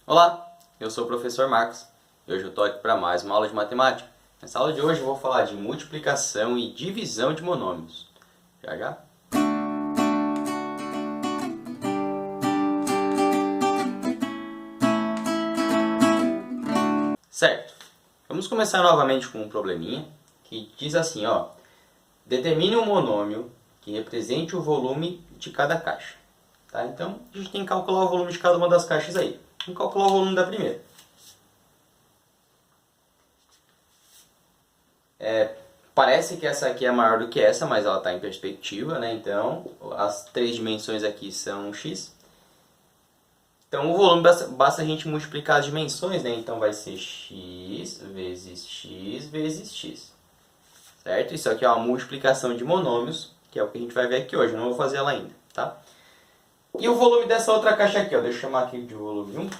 Olá, eu sou o professor Marcos e hoje eu estou aqui para mais uma aula de matemática. Nessa aula de hoje eu vou falar de multiplicação e divisão de monômios. Já já? Certo, vamos começar novamente com um probleminha que diz assim, ó. Determine um monômio que represente o volume de cada caixa. Tá? Então, a gente tem que calcular o volume de cada uma das caixas aí. Vamos calcular o volume da primeira. Parece que essa aqui é maior do que essa, mas ela está em perspectiva, né? Então, as três dimensões aqui são x. Então, o volume basta a gente multiplicar as dimensões, né? Então, vai ser x vezes x vezes x. Certo? Isso aqui é uma multiplicação de monômios, que é o que a gente vai ver aqui hoje. Eu não vou fazer ela ainda, tá? E o volume dessa outra caixa aqui, ó. Deixa eu chamar aqui de volume 1.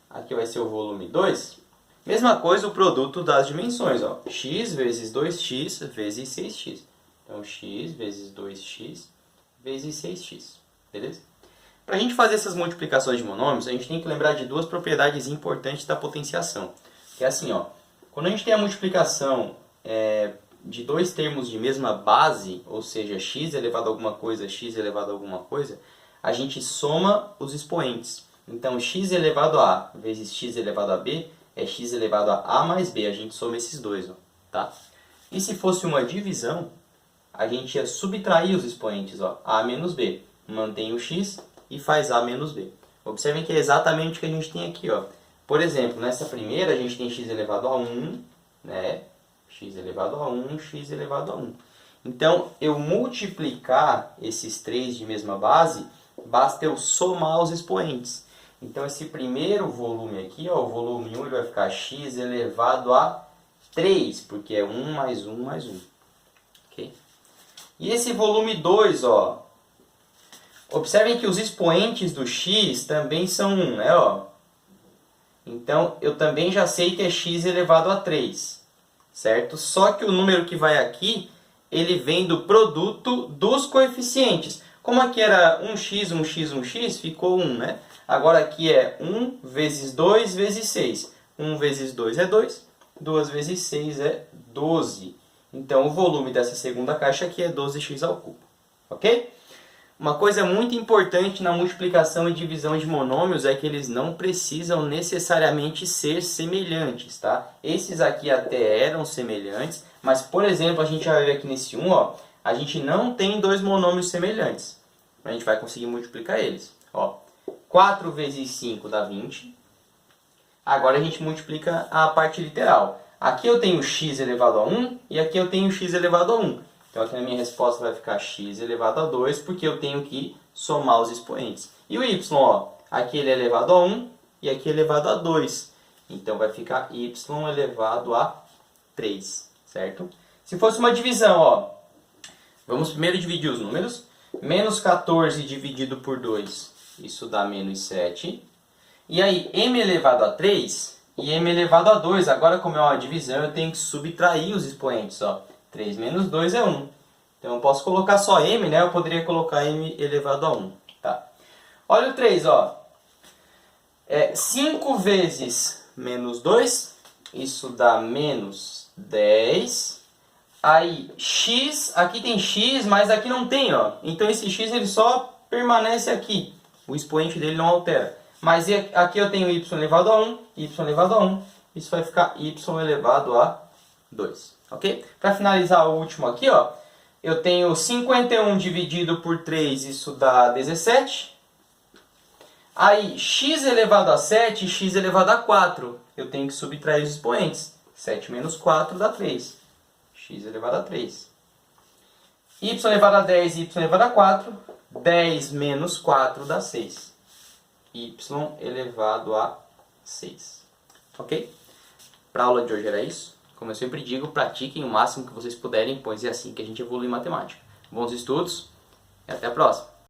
Aqui vai ser o volume 2. Mesma coisa o produto das dimensões, ó. X vezes 2x vezes 6x. Então, x vezes 2x vezes 6x. Beleza? Para a gente fazer essas multiplicações de monômios, a gente tem que lembrar de duas propriedades importantes da potenciação. Que é assim, ó. Quando a gente tem a multiplicação de dois termos de mesma base, ou seja, x elevado a alguma coisa, x elevado a alguma coisa, a gente soma os expoentes. Então, x elevado a A vezes x elevado a B é x elevado a A mais B. A gente soma esses dois, ó, tá? E se fosse uma divisão, a gente ia subtrair os expoentes, ó, A menos B. Mantém o x e faz A menos B. Observem que é exatamente o que a gente tem aqui, ó. Por exemplo, nessa primeira a gente tem x elevado a 1, né? X elevado a 1, x elevado a 1. Então, eu multiplicar esses três de mesma base, basta eu somar os expoentes. Então, esse primeiro volume aqui, ó, o volume 1, ele vai ficar x elevado a 3, porque é 1 mais 1 mais 1. Okay? E esse volume 2, ó, observem que os expoentes do x também são 1, né? Ó. Então, eu também já sei que é x elevado a 3, certo? Só que o número que vai aqui, ele vem do produto dos coeficientes. Como aqui era 1x, 1x, 1x, ficou 1, né? Agora aqui é 1 vezes 2 vezes 6. 1 vezes 2 é 2, 2 vezes 6 é 12. Então, o volume dessa segunda caixa aqui é 12x ao cubo. Ok? Uma coisa muito importante na multiplicação e divisão de monômios é que eles não precisam necessariamente ser semelhantes, tá? Esses aqui até eram semelhantes, mas, por exemplo, a gente vai ver aqui nesse 1, ó, a gente não tem dois monômios semelhantes. A gente vai conseguir multiplicar eles. Ó, 4 vezes 5 dá 20. Agora a gente multiplica a parte literal. Aqui eu tenho x elevado a 1 e aqui eu tenho x elevado a 1. Então aqui na minha resposta vai ficar x elevado a 2, porque eu tenho que somar os expoentes. E o y, ó, aqui ele é elevado a 1 e aqui é elevado a 2. Então vai ficar y elevado a 3, certo? Se fosse uma divisão, ó, vamos primeiro dividir os números. Menos 14 dividido por 2, isso dá menos 7. E aí, m elevado a 3 e m elevado a 2. Agora, como é uma divisão, eu tenho que subtrair os expoentes, ó. 3 menos 2 é 1. Então, eu posso colocar só m, né? Eu poderia colocar m elevado a 1. Tá? Olha o 3, ó. 5 vezes menos 2, isso dá menos 10. Aí, x, aqui tem x, mas aqui não tem, ó. Então, esse x ele só permanece aqui. O expoente dele não altera. Mas aqui eu tenho y elevado a 1, y elevado a 1. Isso vai ficar y elevado a 2. Ok? Para finalizar o último aqui, ó, eu tenho 51 dividido por 3, isso dá 17. Aí, x elevado a 7 e x elevado a 4. Eu tenho que subtrair os expoentes. 7 menos 4 dá 3. X elevado a 3. Y elevado a 10 e y elevado a 4. 10 menos 4 dá 6. Y elevado a 6. Ok? Para a aula de hoje era isso. Como eu sempre digo, pratiquem o máximo que vocês puderem, pois é assim que a gente evolui em matemática. Bons estudos e até a próxima!